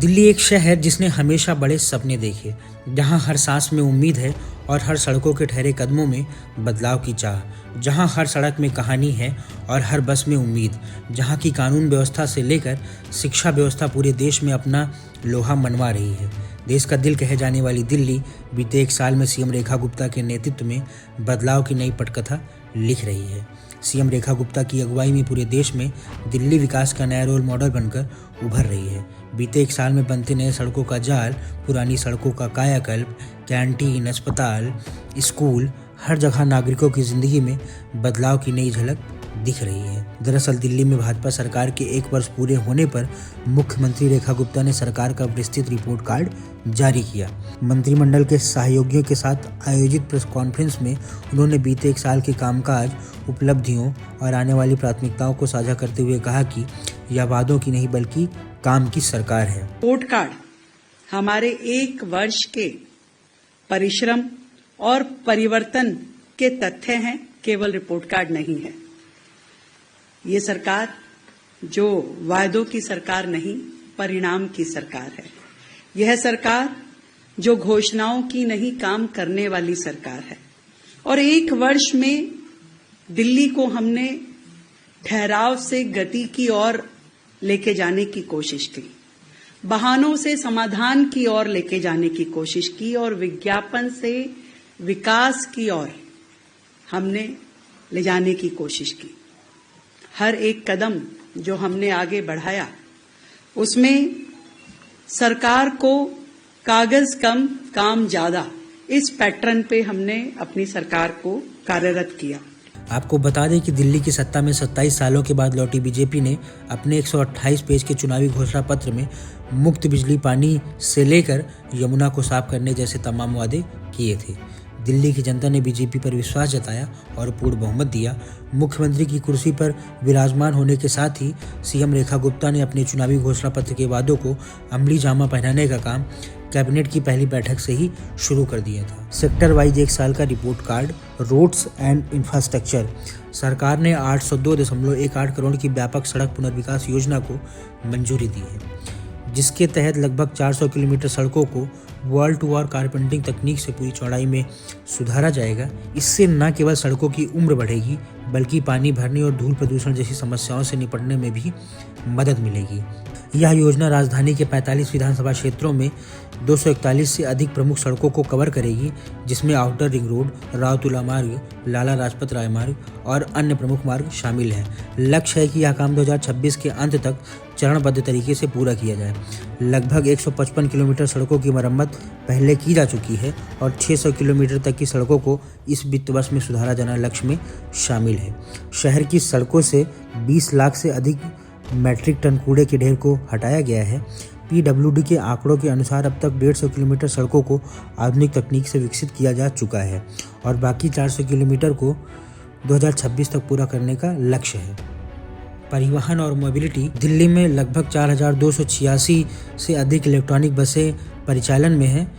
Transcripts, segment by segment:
दिल्ली एक शहर जिसने हमेशा बड़े सपने देखे, जहां हर सांस में उम्मीद है और हर सड़कों के ठहरे कदमों में बदलाव की चाह, जहां हर सड़क में कहानी है और हर बस में उम्मीद, जहां की कानून व्यवस्था से लेकर शिक्षा व्यवस्था पूरे देश में अपना लोहा मनवा रही है। देश का दिल कहे जाने वाली दिल्ली बीते एक साल में सीएम रेखा गुप्ता के नेतृत्व में बदलाव की नई पटकथा लिख रही है। सीएम रेखा गुप्ता की अगुवाई में पूरे देश में दिल्ली विकास का नया रोल मॉडल बनकर उभर रही है। बीते एक साल में बनते नए सड़कों का जाल, पुरानी सड़कों का कायाकल्प, कैंटीन, अस्पताल, स्कूल, हर जगह नागरिकों की जिंदगी में बदलाव की नई झलक दिख रही है। दरअसल दिल्ली में भाजपा सरकार के 1 वर्ष पूरे होने पर मुख्यमंत्री रेखा गुप्ता ने सरकार का विस्तृत रिपोर्ट कार्ड जारी किया। मंत्रिमंडल के सहयोगियों के साथ आयोजित प्रेस कॉन्फ्रेंस में उन्होंने बीते एक साल के कामकाज, उपलब्धियों और आने वाली प्राथमिकताओं को साझा करते हुए कहा कि यह वादों की नहीं बल्कि काम की सरकार है। रिपोर्ट कार्ड हमारे 1 वर्ष के परिश्रम और परिवर्तन के तथ्य हैं, केवल रिपोर्ट कार्ड नहीं है। ये सरकार जो वायदों की सरकार नहीं, परिणाम की सरकार है। यह सरकार जो घोषणाओं की नहीं, काम करने वाली सरकार है। और 1 वर्ष में दिल्ली को हमने ठहराव से गति की ओर लेके जाने की कोशिश की, बहानों से समाधान की ओर लेके जाने की कोशिश की और विज्ञापन से विकास की ओर हमने ले जाने की कोशिश की। हर एक कदम जो हमने आगे बढ़ाया उसमें सरकार को कागज कम काम ज्यादा, इस पैटर्न पे हमने अपनी सरकार को कार्यरत किया। आपको बता दें कि दिल्ली की सत्ता में 27 सालों के बाद लौटी बीजेपी ने अपने 128 पेज के चुनावी घोषणा पत्र में मुफ्त बिजली पानी से लेकर यमुना को साफ करने जैसे तमाम वादे किए थे। दिल्ली की जनता ने बीजेपी पर विश्वास जताया और पूर्ण बहुमत दिया। मुख्यमंत्री की कुर्सी पर विराजमान होने के साथ ही सीएम रेखा गुप्ता ने अपने चुनावी घोषणा पत्र के वादों को अमली जामा पहनाने का काम कैबिनेट की पहली बैठक से ही शुरू कर दिया था। सेक्टर वाइज 1 साल का report card, roads and infrastructure. सरकार ने 802.18 करोड़ की व्यापक सड़क पुनर्विकास योजना को मंजूरी दी है, जिसके तहत लगभग 400 किलोमीटर सड़कों को वॉल टू वॉल कारपेंटिंग तकनीक से पूरी चौड़ाई में सुधारा जाएगा। इससे न केवल सड़कों की उम्र बढ़ेगी बल्कि पानी भरने और धूल प्रदूषण जैसी समस्याओं से निपटने में भी मदद मिलेगी। यह योजना राजधानी के 45 विधानसभा क्षेत्रों में 241 से अधिक प्रमुख सड़कों को कवर करेगी, जिसमें आउटर रिंग रोड, रावतुला मार्ग, लाला लाजपत राय मार्ग और अन्य प्रमुख मार्ग शामिल हैं। लक्ष्य है कि यह काम 2026 के अंत तक चरणबद्ध तरीके से पूरा किया जाए। लगभग 155 किलोमीटर सड़कों की मरम्मत पहले की जा चुकी है और 600 किलोमीटर तक की सड़कों को इस वित्त वर्ष में सुधारा जाना लक्ष्य में शामिल है। शहर की सड़कों से 20 लाख से अधिक मैट्रिक टन कूड़े के ढेर को हटाया गया है। पीडब्ल्यूडी के आंकड़ों के अनुसार अब तक 150 किलोमीटर सड़कों को आधुनिक तकनीक से विकसित किया जा चुका है और बाकी 400 किलोमीटर को 2026 तक पूरा करने का लक्ष्य है। परिवहन और मोबिलिटी। दिल्ली में लगभग 4286 से अधिक इलेक्ट्रॉनिक बसें परिचालन में हैं,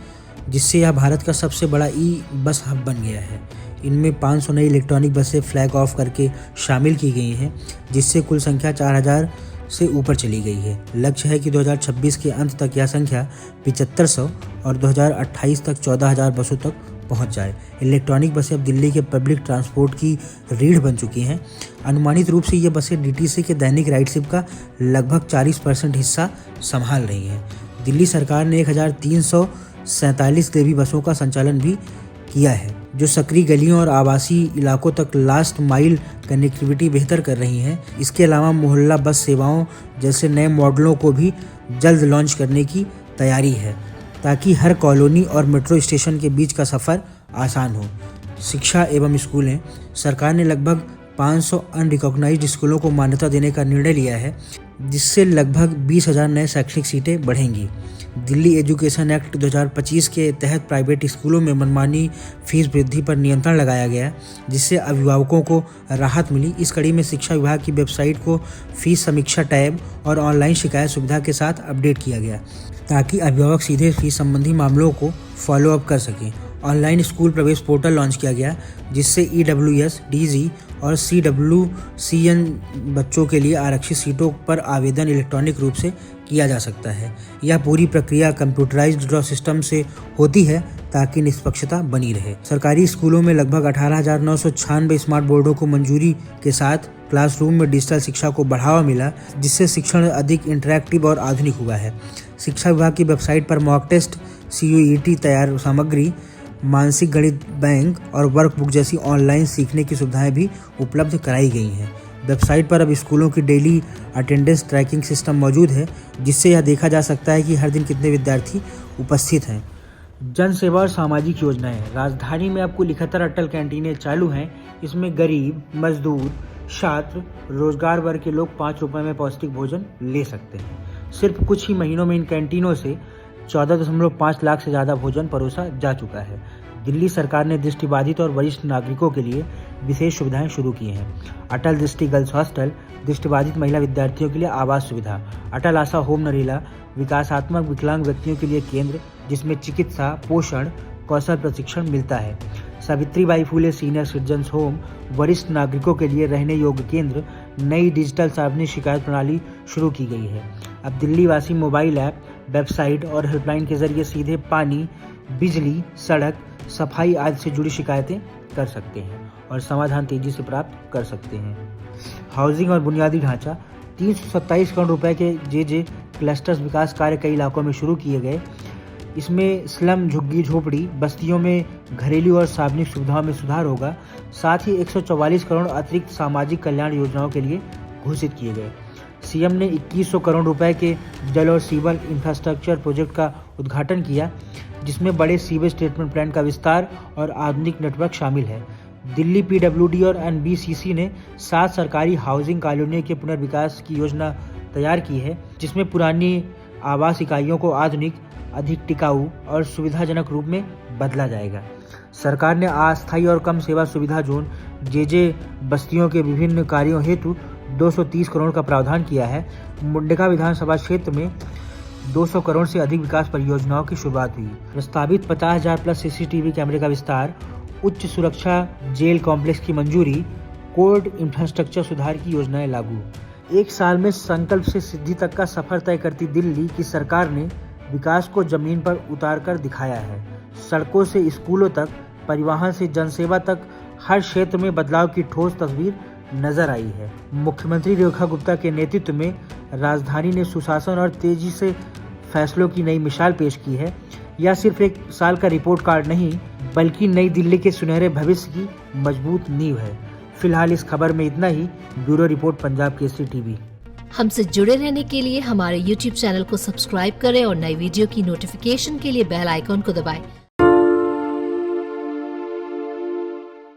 जिससे यह भारत का सबसे बड़ा बस हब बन गया है। इनमें 500 नई इलेक्ट्रॉनिक बसें फ्लैग ऑफ करके शामिल की गई हैं, जिससे कुल संख्या 4000 से ऊपर चली गई है। लक्ष्य है कि 2026 के अंत तक यह संख्या 7500 और 2028 तक 14000 बसों तक पहुंच जाए। इलेक्ट्रॉनिक बसें अब दिल्ली के पब्लिक ट्रांसपोर्ट की रीढ़ बन चुकी हैं। अनुमानित रूप से ये बसें डीटीसी के दैनिक राइडशिप का लगभग 40% हिस्सा संभाल रही हैं। दिल्ली सरकार ने 1347 देवी बसों का संचालन भी किया है, जो सक्रिय गलियों और आवासीय इलाकों तक लास्ट माइल कनेक्टिविटी बेहतर कर रही हैं। इसके अलावा मोहल्ला बस सेवाओं जैसे नए मॉडलों को भी जल्द लॉन्च करने की तैयारी है, ताकि हर कॉलोनी और मेट्रो स्टेशन के बीच का सफ़र आसान हो। शिक्षा एवं स्कूलें। सरकार ने लगभग 500 अनरिकॉग्नाइज्ड स्कूलों को मान्यता देने का निर्णय लिया है, जिससे लगभग 20,000 नए शैक्षणिक सीटें बढ़ेंगी। दिल्ली एजुकेशन एक्ट 2025 के तहत प्राइवेट स्कूलों में मनमानी फीस वृद्धि पर नियंत्रण लगाया गया, जिससे अभिभावकों को राहत मिली। इस कड़ी में शिक्षा विभाग की वेबसाइट को फीस समीक्षा टैब और ऑनलाइन शिकायत सुविधा के साथ अपडेट किया गया, ताकि अभिभावक सीधे फीस संबंधी मामलों को फॉलो अप कर सकें ऑनलाइन स्कूल प्रवेश पोर्टल लॉन्च किया गया, जिससे EWS, DG और CWCN बच्चों के लिए आरक्षित सीटों पर आवेदन इलेक्ट्रॉनिक रूप से किया जा सकता है। यह पूरी प्रक्रिया कंप्यूटराइज्ड ड्रॉ सिस्टम से होती है ताकि निष्पक्षता बनी रहे। सरकारी स्कूलों में लगभग 18,996 स्मार्ट बोर्डों को मंजूरी के साथ क्लासरूम में डिजिटल शिक्षा को बढ़ावा मिला, जिससे शिक्षण अधिक इंटरैक्टिव और आधुनिक हुआ है। शिक्षा विभाग की वेबसाइट पर मॉक टेस्ट, CUET तैयार सामग्री, मानसिक गणित बैंक और वर्कबुक जैसी ऑनलाइन सीखने की सुविधाएं भी उपलब्ध कराई गई हैं। वेबसाइट पर अब स्कूलों की डेली अटेंडेंस ट्रैकिंग सिस्टम मौजूद है, जिससे यह देखा जा सकता है कि हर दिन कितने विद्यार्थी उपस्थित हैं। जन सेवा और सामाजिक योजनाएं। राजधानी में अब कुल 71 अटल कैंटीनें चालू हैं। इसमें गरीब, मजदूर, छात्र, रोजगार वर्ग के लोग 5 रुपए में पौष्टिक भोजन ले सकते हैं। सिर्फ कुछ ही महीनों में इन कैंटीनों से 14.5 लाख से ज़्यादा भोजन परोसा जा चुका है। दिल्ली सरकार ने दृष्टिबाधित और वरिष्ठ नागरिकों के लिए विशेष सुविधाएं शुरू की हैं। अटल दृष्टि गर्ल्स हॉस्टल, दृष्टिबाधित महिला विद्यार्थियों के लिए आवास सुविधा, अटल आशा होम नरेला, विकासात्मक विकलांग व्यक्तियों के लिए केंद्र जिसमें चिकित्सा, पोषण, कौशल प्रशिक्षण मिलता है, Savitribai Phule senior citizen home, वरिष्ठ नागरिकों के लिए रहने योग्य केंद्र, नई डिजिटल सार्वजनिक शिकायत प्रणाली शुरू की गई है। अब दिल्ली वासी मोबाइल ऐप, वेबसाइट और हेल्पलाइन के जरिए सीधे पानी, बिजली, सड़क, सफाई आदि से जुड़ी शिकायतें कर सकते हैं और समाधान तेजी से प्राप्त कर सकते हैं। हाउसिंग और बुनियादी ढांचा। 327 करोड़ रुपए के जे क्लस्टर्स विकास कार्य कई इलाकों में शुरू किए गए। इसमें स्लम, झुग्गी झोपड़ी बस्तियों में घरेलू और सार्वजनिक सुविधाओं में सुधार होगा। साथ ही 144 करोड़ अतिरिक्त सामाजिक कल्याण योजनाओं के लिए घोषित किए गए। सीएम ने 2100 करोड़ रुपए के जल और सीवर इंफ्रास्ट्रक्चर प्रोजेक्ट का उद्घाटन किया, जिसमें बड़े सीवेज ट्रीटमेंट प्लांट का विस्तार और आधुनिक नेटवर्क शामिल है। दिल्ली PWD और NBCC ने 7 सरकारी हाउसिंग कॉलोनियों के पुनर्विकास की योजना तैयार की है, जिसमें पुरानी आवास इकाइयों को आधुनिक, अधिक टिकाऊ और सुविधाजनक रूप में बदला जाएगा। सरकार ने अस्थायी और कम सेवा सुविधा जोन JJ बस्तियों के विभिन्न कार्यों हेतु 230 करोड़ का प्रावधान किया है। मुंडेका विधानसभा क्षेत्र में 200 करोड़ से अधिक विकास परियोजनाओं की शुरुआत हुई। प्रस्तावित 50,000 प्लस CCTV कैमरे का विस्तार, उच्च सुरक्षा जेल कॉम्प्लेक्स की मंजूरी, कोर्ट इंफ्रास्ट्रक्चर सुधार की योजनाएं लागू। एक साल में संकल्प से सिद्धि तक का सफर तय करती दिल्ली की सरकार ने विकास को जमीन पर उतार कर दिखाया है। सड़कों से स्कूलों तक, परिवहन से जनसेवा तक हर क्षेत्र में बदलाव की ठोस तस्वीर नजर आई है। मुख्यमंत्री रेखा गुप्ता के नेतृत्व में राजधानी ने सुशासन और तेजी से फैसलों की नई मिसाल पेश की है। यह सिर्फ एक साल का रिपोर्ट कार्ड नहीं, बल्कि नई दिल्ली के सुनहरे भविष्य की मजबूत नींव है। फिलहाल इस खबर में इतना ही। Bureau report, Punjab Kesari TV. हमसे जुड़े रहने के लिए हमारे YouTube चैनल को सब्सक्राइब करें और नई वीडियो की नोटिफिकेशन के लिए बेल आइकॉन को दबाएं।